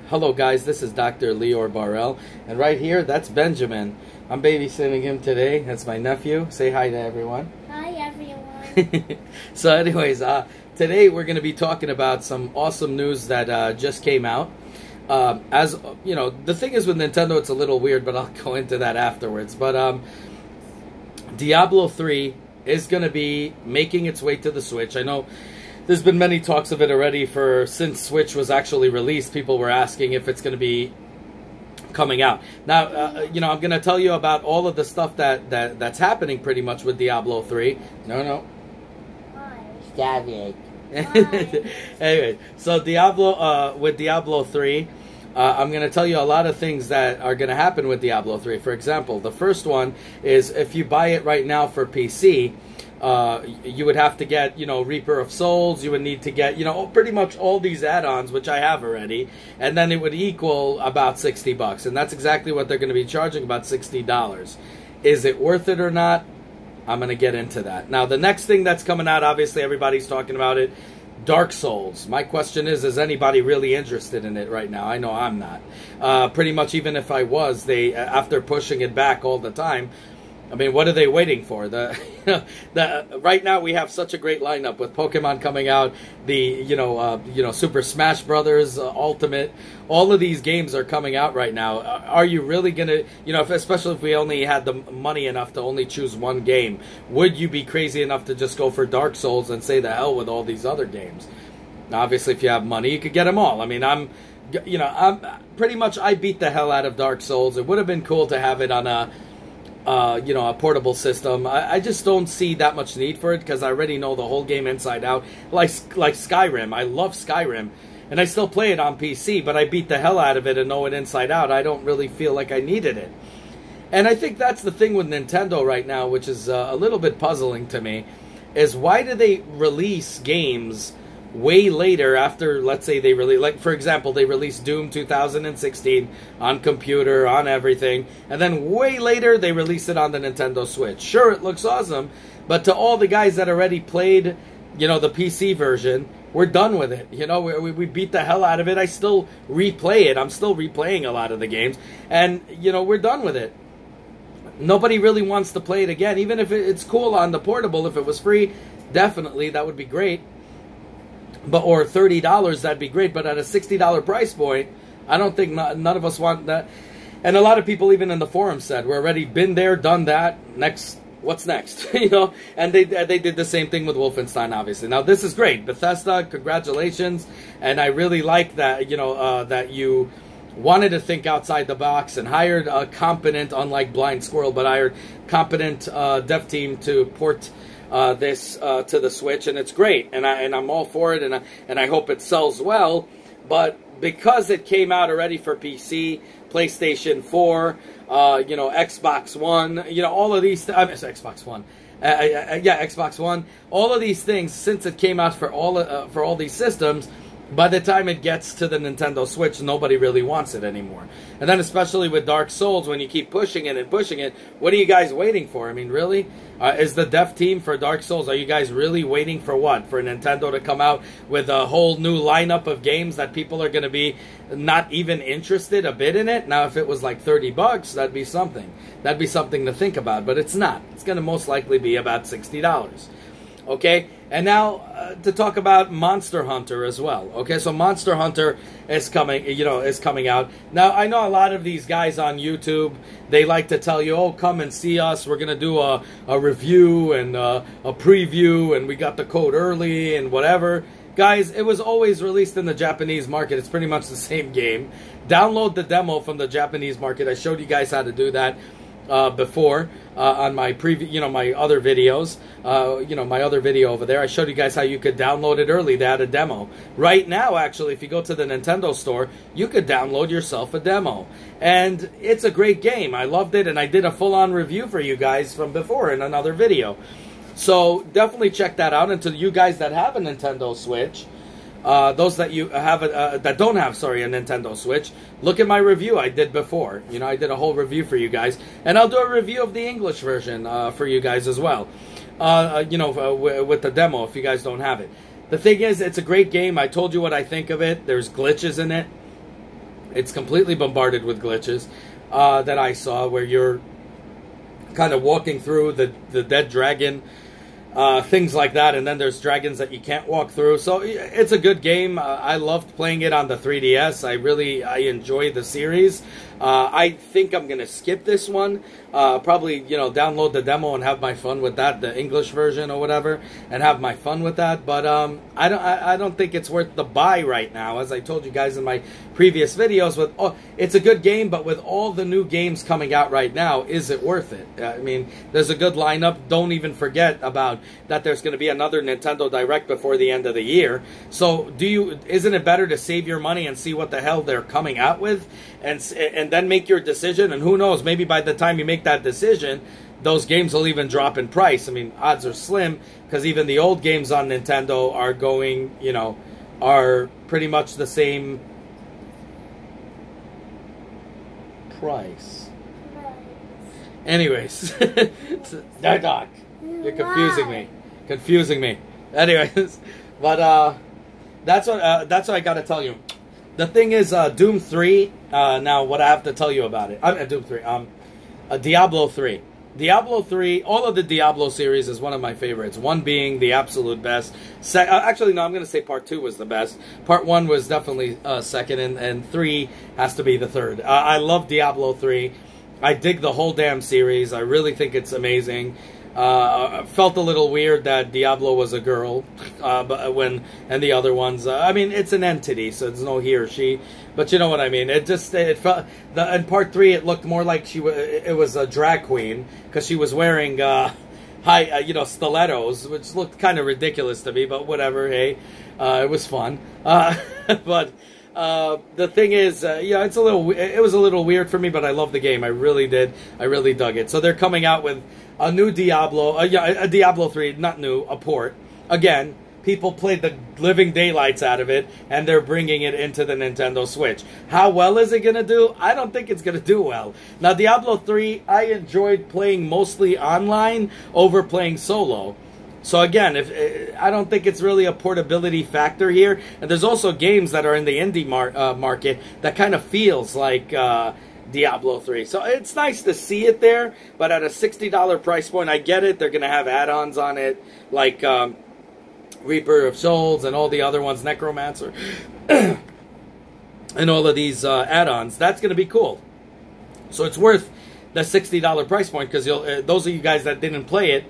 Hello guys, this is Dr. Leor Barrell, and right here, that's Benjamin. I'm babysitting him today. That's my nephew. Say hi to everyone. Hi everyone. So anyways, today we're going to be talking about some awesome news that just came out. As you know, the thing is with Nintendo, it's a little weird, but I'll go into that afterwards. But Diablo 3 is going to be making its way to the Switch. I know there's been many talks of it already since Switch was actually released. People were asking if it's going to be coming out. Now, you know, I'm going to tell you about all of the stuff that's happening pretty much with Diablo 3. No. Stop it. Anyway, so with Diablo 3, I'm going to tell you a lot of things that are going to happen with Diablo 3. For example, the first one is if you buy it right now for PC, you would have to get, you know, Reaper of Souls. You would need to get, you know, pretty much all these add-ons, which I have already, and then it would equal about $60, and that's exactly what they're going to be charging, about $60. Is it worth it or not? I'm going to get into that. Now, the next thing that's coming out, obviously everybody's talking about it, Dark Souls. My question is anybody really interested in it right now? I know I'm not. Pretty much even if I was, after pushing it back all the time, I mean, what are they waiting for? Right now we have such a great lineup with Pokemon coming out, Super Smash Brothers Ultimate. All of these games are coming out right now. Are you really gonna, especially if we only had the money enough to only choose one game, would you be crazy enough to just go for Dark Souls and say the hell with all these other games? Now, obviously, if you have money, you could get them all. I mean, I'm pretty much, I beat the hell out of Dark Souls. It would have been cool to have it on a portable system. I just don't see that much need for it because I already know the whole game inside out. Like Skyrim. I love Skyrim. And I still play it on PC, but I beat the hell out of it and know it inside out. I don't really feel like I needed it. And I think that's the thing with Nintendo right now, which is a little bit puzzling to me, is why do they release games way later after, let's say, they release, like, for example, they released Doom 2016 on computer, on everything, and then way later they released it on the Nintendo Switch. Sure, it looks awesome, but to all the guys that already played, the PC version, we're done with it. We beat the hell out of it. I still replay it. I'm still replaying a lot of the games, and, we're done with it. Nobody really wants to play it again, even if it's cool on the portable. If it was free, definitely, that would be great. Or $30, that'd be great. But at a $60 price point, I don't think none of us want that. And a lot of people, even in the forum, said we're already been there, done that. Next, what's next? And they did the same thing with Wolfenstein, obviously. Now this is great, Bethesda. Congratulations, and I really like that. That you wanted to think outside the box and hired a competent, unlike Blind Squirrel, but hired competent dev team to port this to the Switch, and it's great, and I'm all for it, and I hope it sells well. But because it came out already for PC, PlayStation 4, Xbox One, all of these, Xbox One, Xbox One, all of these things, since it came out for all these systems, by the time it gets to the Nintendo Switch, nobody really wants it anymore. And then especially with Dark Souls, when you keep pushing it and pushing it, what are you guys waiting for? I mean, really? Is the dev team for Dark Souls, are you guys really waiting for what? For Nintendo to come out with a whole new lineup of games that people are going to be not even interested a bit in it? Now, if it was like $30, that'd be something. That'd be something to think about, but it's not. It's going to most likely be about $60. Okay, and now to talk about Monster Hunter as well. Okay, so Monster Hunter is coming, is coming out. Now, I know a lot of these guys on YouTube, they like to tell you, oh, come and see us. We're going to do a review and a preview, and we got the code early and whatever. Guys, it was always released in the Japanese market. It's pretty much the same game. Download the demo from the Japanese market. I showed you guys how to do that before on my my other videos, my other video over there. I showed you guys how you could download it early. They had a demo. Right now, actually, if you go to the Nintendo store, you could download yourself a demo. And it's a great game. I loved it, and I did a full-on review for you guys from before in another video. So definitely check that out. And to you guys that have a Nintendo Switch, those that you have that don't have, a Nintendo Switch, look at my review I did before. I did a whole review for you guys, and I'll do a review of the English version for you guys as well. With the demo if you guys don't have it. The thing is, it's a great game. I told you what I think of it. There's glitches in it. It's completely bombarded with glitches that I saw, where you're kind of walking through the dead dragon, things like that, and then there's dragons that you can't walk through. So it's a good game. I loved playing it on the 3DS. I enjoy the series. I think I'm gonna skip this one. Probably, download the demo and have my fun with that, the English version or whatever, and have my fun with that. But I don't think it's worth the buy right now. As I told you guys in my previous videos, it's a good game, but with all the new games coming out right now, is it worth it? I mean, there's a good lineup. Don't even forget about that. There's going to be another Nintendo Direct before the end of the year. So isn't it better to save your money and see what the hell they're coming out with, and then make your decision? And who knows, maybe by the time you make that decision, those games will even drop in price. I mean, odds are slim, because even the old games on Nintendo are going, are pretty much the same price. Anyways, Doc, you're confusing me. Anyways, but that's what I got to tell you. The thing is, Doom 3. Now, what I have to tell you about it, Doom 3. Diablo 3. Diablo 3, all of the Diablo series is one of my favorites. 1 being the absolute best. Actually, no, I'm going to say Part 2 was the best. Part 1 was definitely second, and 3 has to be the third. I love Diablo 3. I dig the whole damn series. I really think it's amazing. Felt a little weird that Diablo was a girl, and the other ones. I mean, it's an entity, so it's no he or she. But you know what I mean. It felt in Part 3. It looked more like it was a drag queen, because she was wearing stilettos, which looked kind of ridiculous to me. But whatever. Hey, it was fun. But the thing is, it was a little weird for me, but I loved the game. I really did. I really dug it. So they're coming out with a new Diablo, a Diablo 3, not new, a port. Again, people played the living daylights out of it, and they're bringing it into the Nintendo Switch. How well is it going to do? I don't think it's going to do well. Now, Diablo 3, I enjoyed playing mostly online over playing solo. So again, I don't think it's really a portability factor here. And there's also games that are in the indie market that kind of feels like Diablo 3. So it's nice to see it there, but at a $60 price point, I get it. They're going to have add-ons on it, like Reaper of Souls and all the other ones, Necromancer, and all of these add-ons. That's going to be cool. So it's worth the $60 price point, because those of you guys that didn't play it,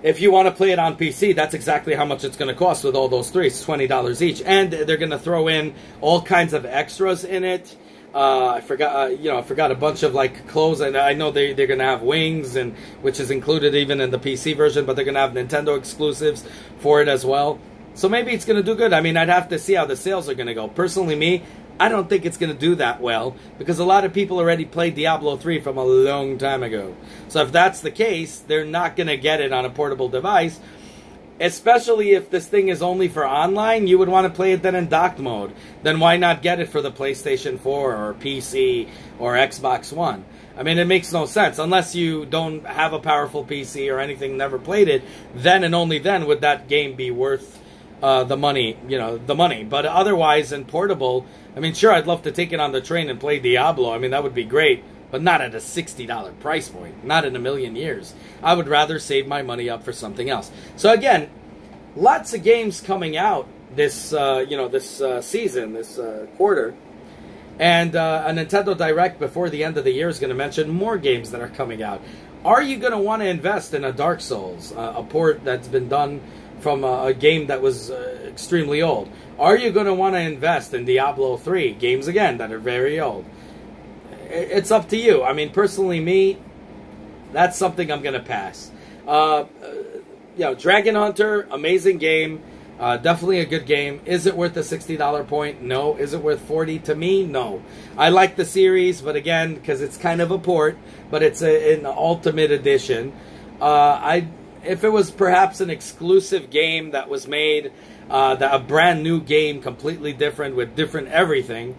if you want to play it on PC, that's exactly how much it's going to cost with all those 3. It's $20 each. And they're going to throw in all kinds of extras in it. I forgot a bunch of clothes, and I know they're going to have wings, and which is included even in the PC version, but they're going to have Nintendo exclusives for it as well. So maybe it's going to do good. I mean, I'd have to see how the sales are going to go. Personally, me, I don't think it's going to do that well, because a lot of people already played Diablo 3 from a long time ago. So if that's the case, they're not going to get it on a portable device. Especially if this thing is only for online, you would want to play it then in docked mode. Then why not get it for the PlayStation 4 or PC or Xbox One? I mean, it makes no sense. Unless you don't have a powerful PC or anything, never played it, then and only then would that game be worth the money, the money. But otherwise, in portable, I mean, sure, I'd love to take it on the train and play Diablo. I mean, that would be great. But not at a $60 price point. Not in a million years. I would rather save my money up for something else. So again, lots of games coming out this season, this quarter. And a Nintendo Direct before the end of the year is going to mention more games that are coming out. Are you going to want to invest in a Dark Souls, a port that's been done from a game that was extremely old? Are you going to want to invest in Diablo 3, games again that are very old? It's up to you. I mean, personally, me, that's something I'm going to pass. Dragon Hunter, amazing game. Definitely a good game. Is it worth the $60 point? No. Is it worth $40 to me? No. I like the series, but again, because it's kind of a port, but it's an Ultimate Edition. If it was perhaps an exclusive game that was made, a brand new game, completely different, with different everything,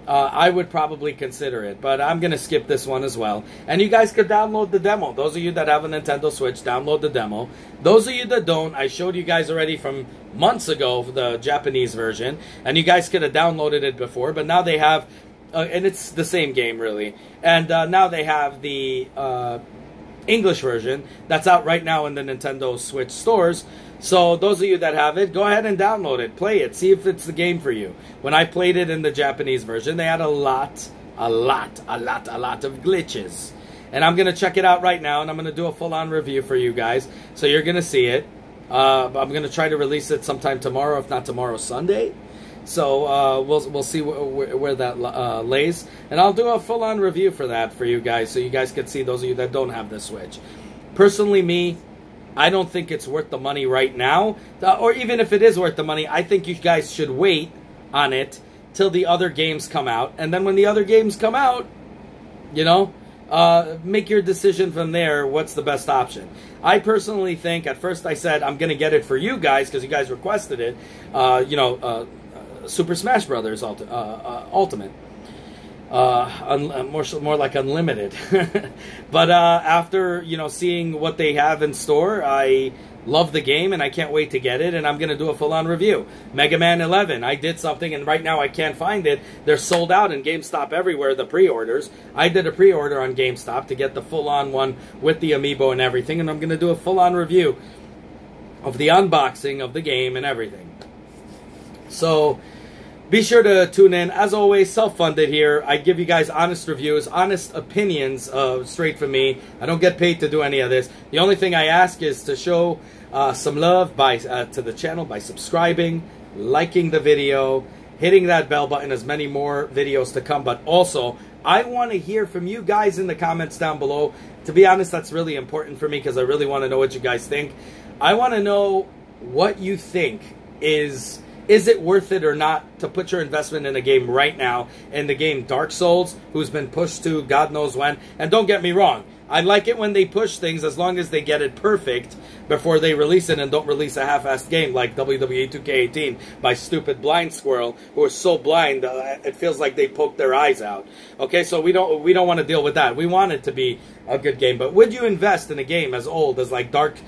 I would probably consider it, but I'm going to skip this one as well. And you guys could download the demo. Those of you that have a Nintendo Switch, download the demo. Those of you that don't, I showed you guys already from months ago the Japanese version, and you guys could have downloaded it before, but now they have and it's the same game really. And now they have the English version that's out right now in the Nintendo Switch stores. So those of you that have it, go ahead and download it, play it, see if it's the game for you. When I played it in the Japanese version, they had a lot of glitches. And I'm going to check it out right now, and I'm going to do a full-on review for you guys. So you're going to see it. I'm going to try to release it sometime tomorrow, if not tomorrow, Sunday. So we'll see where that lays. And I'll do a full-on review for that for you guys, so you guys can see, those of you that don't have the Switch. Personally, me, I don't think it's worth the money right now. Or even if it is worth the money, I think you guys should wait on it till the other games come out. And then when the other games come out, you know, make your decision from there. What's the best option? I personally think, at first I said I'm going to get it for you guys because you guys requested it. Super Smash Brothers Ultimate. More like Unlimited. But after, you know, seeing what they have in store, I love the game and I can't wait to get it, and I'm going to do a full-on review. Mega Man 11, I did something and right now I can't find it. They're sold out in GameStop everywhere, the pre-orders. I did a pre-order on GameStop to get the full-on one with the amiibo and everything, and I'm going to do a full-on review of the unboxing of the game and everything. So be sure to tune in. As always, self-funded here. I give you guys honest reviews, honest opinions straight from me. I don't get paid to do any of this. The only thing I ask is to show some love to the channel by subscribing, liking the video, hitting that bell button. As many more videos to come. But also, I want to hear from you guys in the comments down below. To be honest, that's really important for me because I really want to know what you guys think. I want to know what you think is it worth it or not to put your investment in a game right now, in the game Dark Souls, who's been pushed to God knows when. And don't get me wrong, I like it when they push things as long as they get it perfect before they release it and don't release a half-assed game like WWE 2K18 by stupid Blind Squirrel, who is so blind it feels like they poked their eyes out. Okay, so we don't want to deal with that. We want it to be a good game. But would you invest in a game as old as like Dark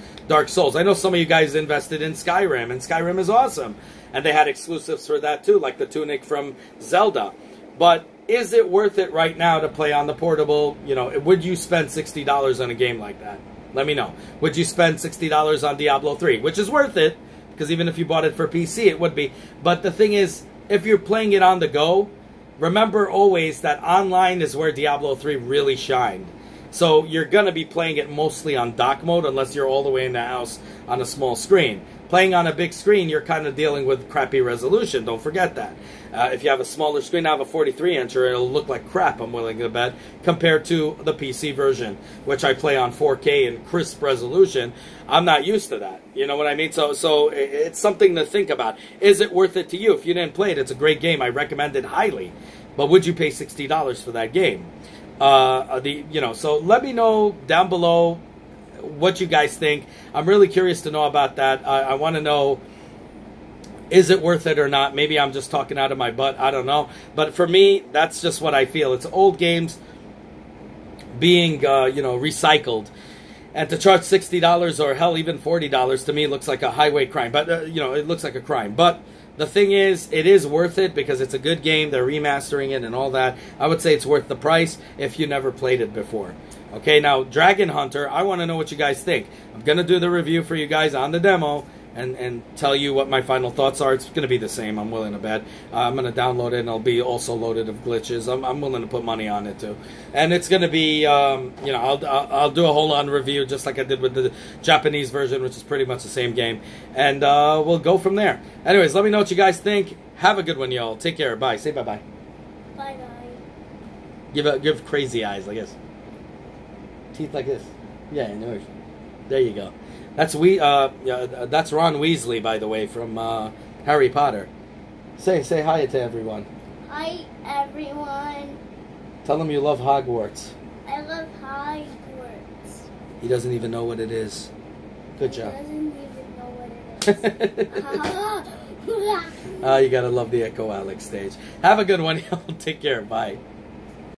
Souls? I know some of you guys invested in Skyrim, and Skyrim is awesome. And they had exclusives for that too, like the tunic from Zelda. But is it worth it right now to play on the portable? You know, would you spend $60 on a game like that? Let me know. Would you spend $60 on Diablo 3? Which is worth it, because even if you bought it for PC, it would be. But the thing is, if you're playing it on the go, remember always that online is where Diablo 3 really shined. So you're going to be playing it mostly on dock mode unless you're all the way in the house on a small screen. Playing on a big screen, you're kind of dealing with crappy resolution. Don't forget that. If you have a smaller screen, I have a 43-incher, it'll look like crap, I'm willing to bet, compared to the PC version, which I play on 4K in crisp resolution. I'm not used to that. You know what I mean? So it's something to think about. Is it worth it to you? If you didn't play it, it's a great game. I recommend it highly. But would you pay $60 for that game? So let me know down below what you guys think. I'm really curious to know about that. I want to know, is it worth it or not? Maybe I'm just talking out of my butt. I don't know. But for me, that's just what I feel. It's old games being, recycled. And to charge $60 or hell, even $40 to me looks like a highway crime. But, it looks like a crime. But the thing is, it is worth it because it's a good game. They're remastering it and all that. I would say it's worth the price if you never played it before. Okay, now, Dragon Hunter, I want to know what you guys think. I'm going to do the review for you guys on the demo and tell you what my final thoughts are. It's going to be the same, I'm willing to bet. I'm going to download it, and it'll be also loaded of glitches. I'm willing to put money on it, too. And it's going to be, I'll do a whole-on review just like I did with the Japanese version, which is pretty much the same game. And we'll go from there. Anyways, let me know what you guys think. Have a good one, y'all. Take care. Bye. Say bye-bye. Bye-bye. Give crazy eyes, I guess. Teeth like this. Yeah, no. There you go. That's that's Ron Weasley, by the way, from Harry Potter. Say hi to everyone. Hi, everyone. Tell them you love Hogwarts. I love Hogwarts. He doesn't even know what it is. Good job. He doesn't even know what it is. You gotta love the Echo Alex stage. Have a good one, y'all. Take care. Bye.